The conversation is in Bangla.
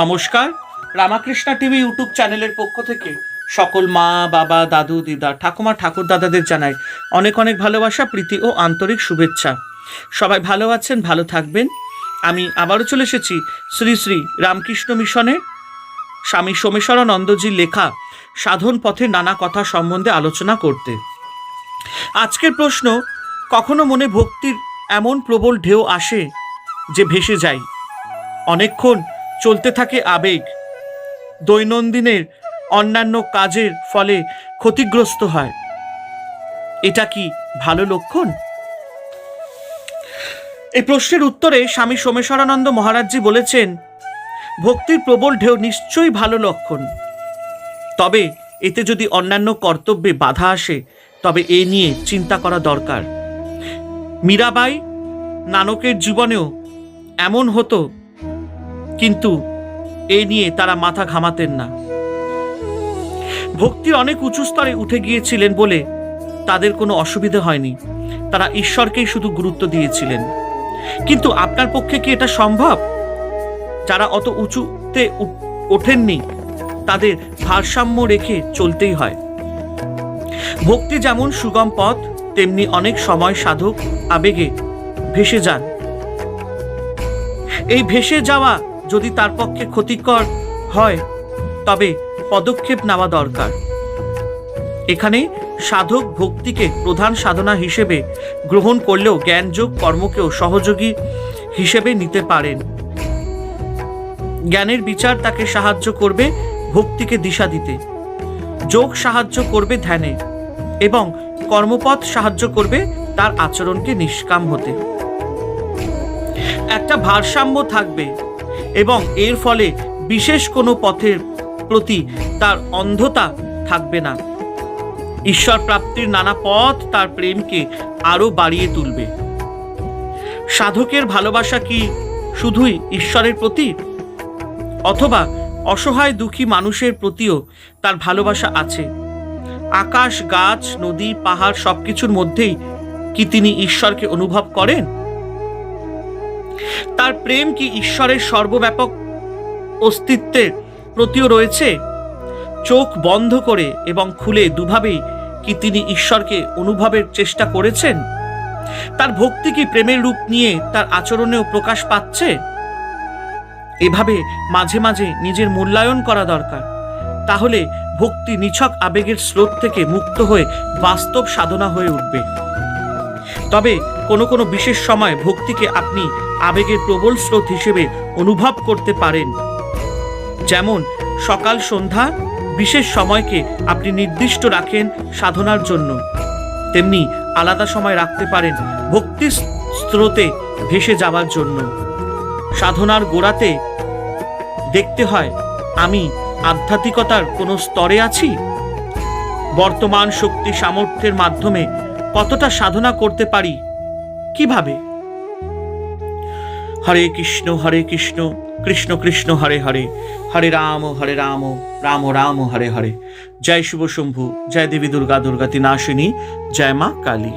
নমস্কার, রামাকৃষ্ণা টিভি ইউটিউব চ্যানেলের পক্ষ থেকে সকল মা, বাবা, দাদু, দিদা, ঠাকুমা, ঠাকুর দাদাদের জানাই অনেক অনেক ভালোবাসা, প্রীতি ও আন্তরিক শুভেচ্ছা। সবাই ভালো আছেন, ভালো থাকবেন। আমি আবারও চলে এসেছি শ্রী শ্রী রামকৃষ্ণ মিশনের স্বামী সোমেশ্বরানন্দজির লেখা সাধন পথের নানা কথা সম্বন্ধে আলোচনা করতে। আজকের প্রশ্ন: কখনো মনে ভক্তির এমন প্রবল ঢেউ আসে যে ভেসে যায়, অনেকক্ষণ চলতে থাকে আবেগ, দৈনন্দিনের অন্যান্য কাজের ফলে ক্ষতিগ্রস্ত হয়, এটা কি ভালো লক্ষণ? এই প্রশ্নের উত্তরে স্বামী সোমেশ্বরানন্দ মহারাজজি বলেছেন, ভক্তির প্রবল ঢেউ নিশ্চয়ই ভালো লক্ষণ, তবে এতে যদি অন্যান্য কর্তব্যে বাধা আসে তবে এ নিয়ে চিন্তা করা দরকার। মীরাবাই, নানকের জীবনেও এমন হতো, কিন্তু এ নিয়ে তারা মাথা ঘামাতেন না। ভক্তির অনেক উঁচু স্তরে উঠে গিয়েছিলেন বলে তাদের কোনো অসুবিধা হয়নি, তারা ঈশ্বরকেই শুধু গুরুত্ব দিয়েছিলেন। কিন্তু আপনার পক্ষে কি এটা সম্ভব? যারা অত উঁচুতে ওঠেননি তাদের ভারসাম্য রেখে চলতেই হয়। ভক্তি যেমন সুগম পথ, তেমনি অনেক সময় সাধক আবেগে ভেসে যান। এই ভেসে যাওয়া যদি তার পক্ষে ক্ষতিকর হয় তবে পদক্ষেপ নেওয়া দরকার। এখানে সাধক ভক্তিকে প্রধান সাধনা হিসেবে গ্রহণ করলেও জ্ঞানযোগ কর্মকেও সহযোগী হিসেবে নিতে পারেন। জ্ঞানের বিচার তাকে সাহায্য করবে ভক্তিকে দিশা দিতে, যোগ সাহায্য করবে ধ্যানে, এবং কর্মপথ সাহায্য করবে তার আচরণকে নিষ্কাম হতে। একটা ভারসাম্য থাকবে এবং এর ফলে বিশেষ কোনো পথের প্রতি তার অন্ধতা থাকবে না। ঈশ্বর প্রাপ্তির নানা পথ তার প্রেমকে আরো বাড়িয়ে তুলবে। সাধকের ভালোবাসা কি শুধুই ঈশ্বরের প্রতি, অথবা অসহায় দুঃখী মানুষের প্রতিও তার ভালোবাসা আছে? আকাশ, গাছ, নদী, পাহাড় সবকিছুর মধ্যেই কি তিনি ঈশ্বরকে অনুভব করেন? তার প্রেম কি ঈশ্বরের সর্বব্যাপক অস্তিত্বের প্রতিও রয়েছে? চোখ বন্ধ করে এবং খুলে দুভাবেই কি তিনি ঈশ্বরকে অনুভবের চেষ্টা করেছেন? তার ভক্তি কি প্রেমের রূপ নিয়ে তার আচরণেও প্রকাশ পাচ্ছে? এভাবে মাঝে মাঝে নিজের মূল্যায়ন করা দরকার। তাহলে ভক্তি নিছক আবেগের স্রোত থেকে মুক্ত হয়ে বাস্তব সাধনা হয়ে উঠবে। তবে কোনো কোনো বিশেষ সময় ভক্তিকে আপনি আবেগের প্রবল স্রোত হিসেবে অনুভব করতে পারেন। যেমন সকাল সন্ধ্যা বিশেষ সময়কে আপনি নির্দিষ্ট রাখেন সাধনার জন্য, তেমনি আলাদা সময় রাখতে পারেন ভক্তির স্রোতে ভেসে যাওয়ার জন্য। সাধনার গোড়াতে দেখতে হয়, আমি আধ্যাত্মিকতার কোনো স্তরে আছি? বর্তমান শক্তি সামর্থ্যের মাধ্যমে কতটা সাধনা করতে পারি, কিভাবে? হরে কৃষ্ণ কৃষ্ণ কৃষ্ণ হরে হরে, হরে রাম রাম রাম হরে হরে। জয় শিব শম্ভু, জয় দেবী দুর্গা দুর্গাতি নাশিনী, জয় মা কালী।